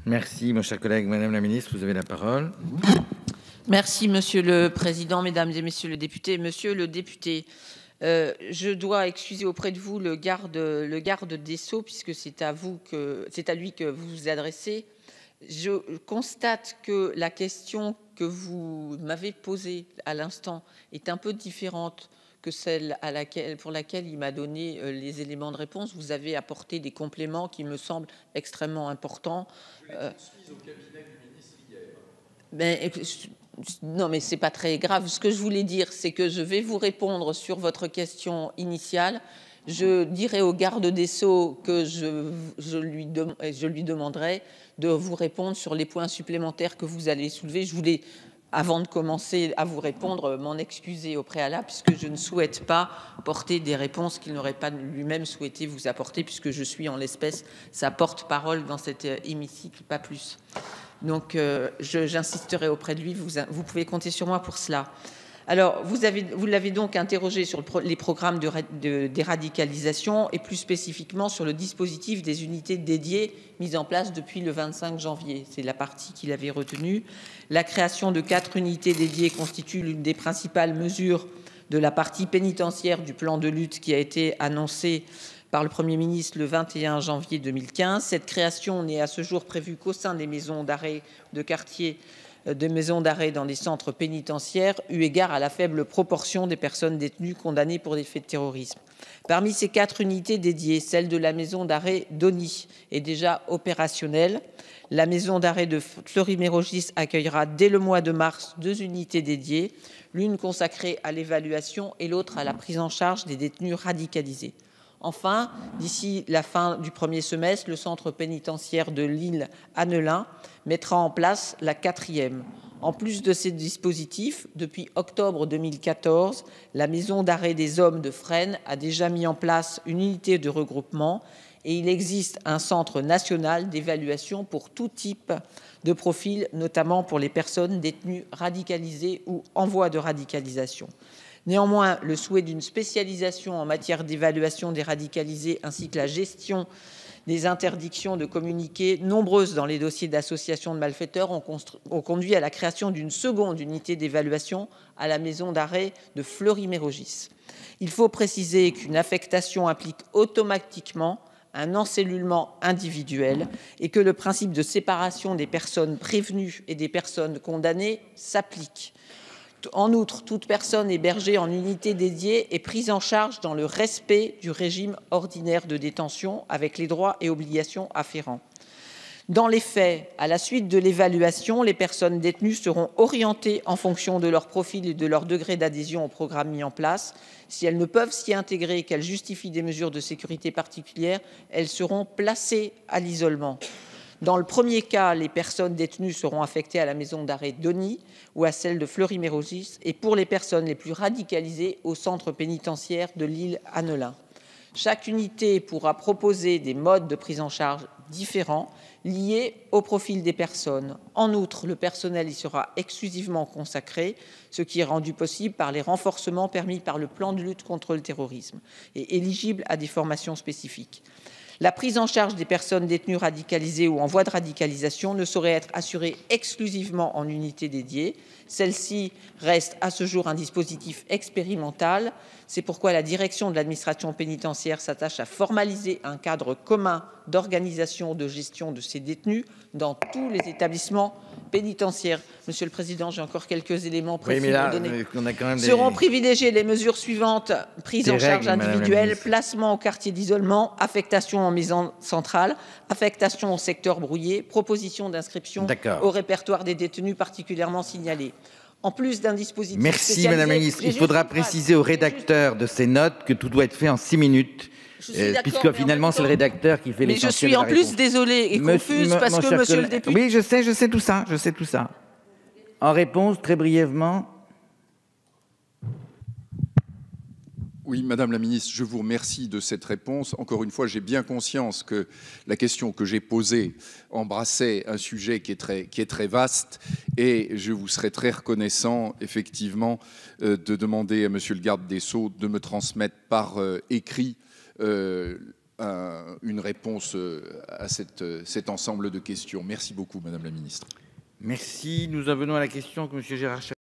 Merci, mon cher collègue. Madame la ministre, vous avez la parole. Merci, Monsieur le Président, Mesdames et Messieurs les députés. Monsieur le député, je dois excuser auprès de vous le garde des Sceaux, puisque c'est à lui que vous vous adressez. Je constate que la question que vous m'avez posée à l'instant est un peu différente que celle pour laquelle il m'a donné les éléments de réponse. Vous avez apporté des compléments qui me semblent extrêmement importants. Je l'ai transmise au cabinet du ministre hier. Non, mais c'est pas très grave. Ce que je voulais dire, c'est que je vais vous répondre sur votre question initiale. Je dirai au garde des Sceaux que je lui demanderai de vous répondre sur les points supplémentaires que vous allez soulever. Je voulais, avant de commencer à vous répondre, m'en excuser au préalable, puisque je ne souhaite pas porter des réponses qu'il n'aurait pas lui-même souhaité vous apporter, puisque je suis en l'espèce sa porte-parole dans cet hémicycle, pas plus. Donc, j'insisterai auprès de lui. Vous pouvez compter sur moi pour cela. Alors, vous l'avez donc interrogé sur les programmes de déradicalisation et plus spécifiquement sur le dispositif des unités dédiées mises en place depuis le 25 janvier. C'est la partie qu'il avait retenue. La création de 4 unités dédiées constitue l'une des principales mesures de la partie pénitentiaire du plan de lutte qui a été annoncé par le Premier ministre le 21 janvier 2015. Cette création n'est à ce jour prévue qu'au sein des maisons d'arrêt de quartier, de maisons d'arrêt dans les centres pénitentiaires, eu égard à la faible proportion des personnes détenues condamnées pour des faits de terrorisme. Parmi ces 4 unités dédiées, celle de la maison d'arrêt d'Osny est déjà opérationnelle. La maison d'arrêt de Fleury-Mérogis accueillera dès le mois de mars 2 unités dédiées, l'une consacrée à l'évaluation et l'autre à la prise en charge des détenus radicalisés. Enfin, d'ici la fin du premier semestre, le centre pénitentiaire de Lille-Annelin mettra en place la 4e. En plus de ces dispositifs, depuis octobre 2014, la maison d'arrêt des hommes de Fresnes a déjà mis en place une unité de regroupement et il existe un centre national d'évaluation pour tout type de profil, notamment pour les personnes détenues radicalisées ou en voie de radicalisation. Néanmoins, le souhait d'une spécialisation en matière d'évaluation des radicalisés ainsi que la gestion des interdictions de communiquer, nombreuses dans les dossiers d'associations de malfaiteurs, ont conduit à la création d'une seconde unité d'évaluation à la maison d'arrêt de Fleury-Mérogis. Il faut préciser qu'une affectation implique automatiquement un encellulement individuel et que le principe de séparation des personnes prévenues et des personnes condamnées s'applique. En outre, toute personne hébergée en unité dédiée est prise en charge dans le respect du régime ordinaire de détention avec les droits et obligations afférents. Dans les faits, à la suite de l'évaluation, les personnes détenues seront orientées en fonction de leur profil et de leur degré d'adhésion au programme mis en place. Si elles ne peuvent s'y intégrer et qu'elles justifient des mesures de sécurité particulières, elles seront placées à l'isolement. Dans le premier cas, les personnes détenues seront affectées à la maison d'arrêt d'Osny ou à celle de Fleury-Mérogis et pour les personnes les plus radicalisées au centre pénitentiaire de Lille-Annelin. Chaque unité pourra proposer des modes de prise en charge différents liés au profil des personnes. En outre, le personnel y sera exclusivement consacré, ce qui est rendu possible par les renforcements permis par le plan de lutte contre le terrorisme et éligible à des formations spécifiques. La prise en charge des personnes détenues radicalisées ou en voie de radicalisation ne saurait être assurée exclusivement en unité dédiée. Celle-ci reste à ce jour un dispositif expérimental. C'est pourquoi la direction de l'administration pénitentiaire s'attache à formaliser un cadre commun d'organisation de gestion de ces détenus dans tous les établissements pénitentiaires. Monsieur le Président, j'ai encore quelques éléments précis à donner. Seront privilégiées les mesures suivantes: prise en charge individuelle, placement au quartier d'isolement, affectation en maison centrale, affectation au secteur brouillé, proposition d'inscription au répertoire des détenus particulièrement signalés. En plus d'un dispositif Merci Madame la Ministre. Il faudra préciser au rédacteur de ces notes que tout doit être fait en 6 minutes. Puisque finalement c'est le rédacteur qui fait les. Mais je suis en plus désolée et confuse parce que Monsieur le député. Oui, je sais tout ça, En réponse, très brièvement. Oui, Madame la Ministre, je vous remercie de cette réponse. Encore une fois, j'ai bien conscience que la question que j'ai posée embrassait un sujet qui est très vaste et je vous serais très reconnaissant, effectivement, de demander à Monsieur le garde des Sceaux de me transmettre par écrit une réponse à cet ensemble de questions. Merci beaucoup, Madame la Ministre. Merci. Nous en venons à la question que M. Gérard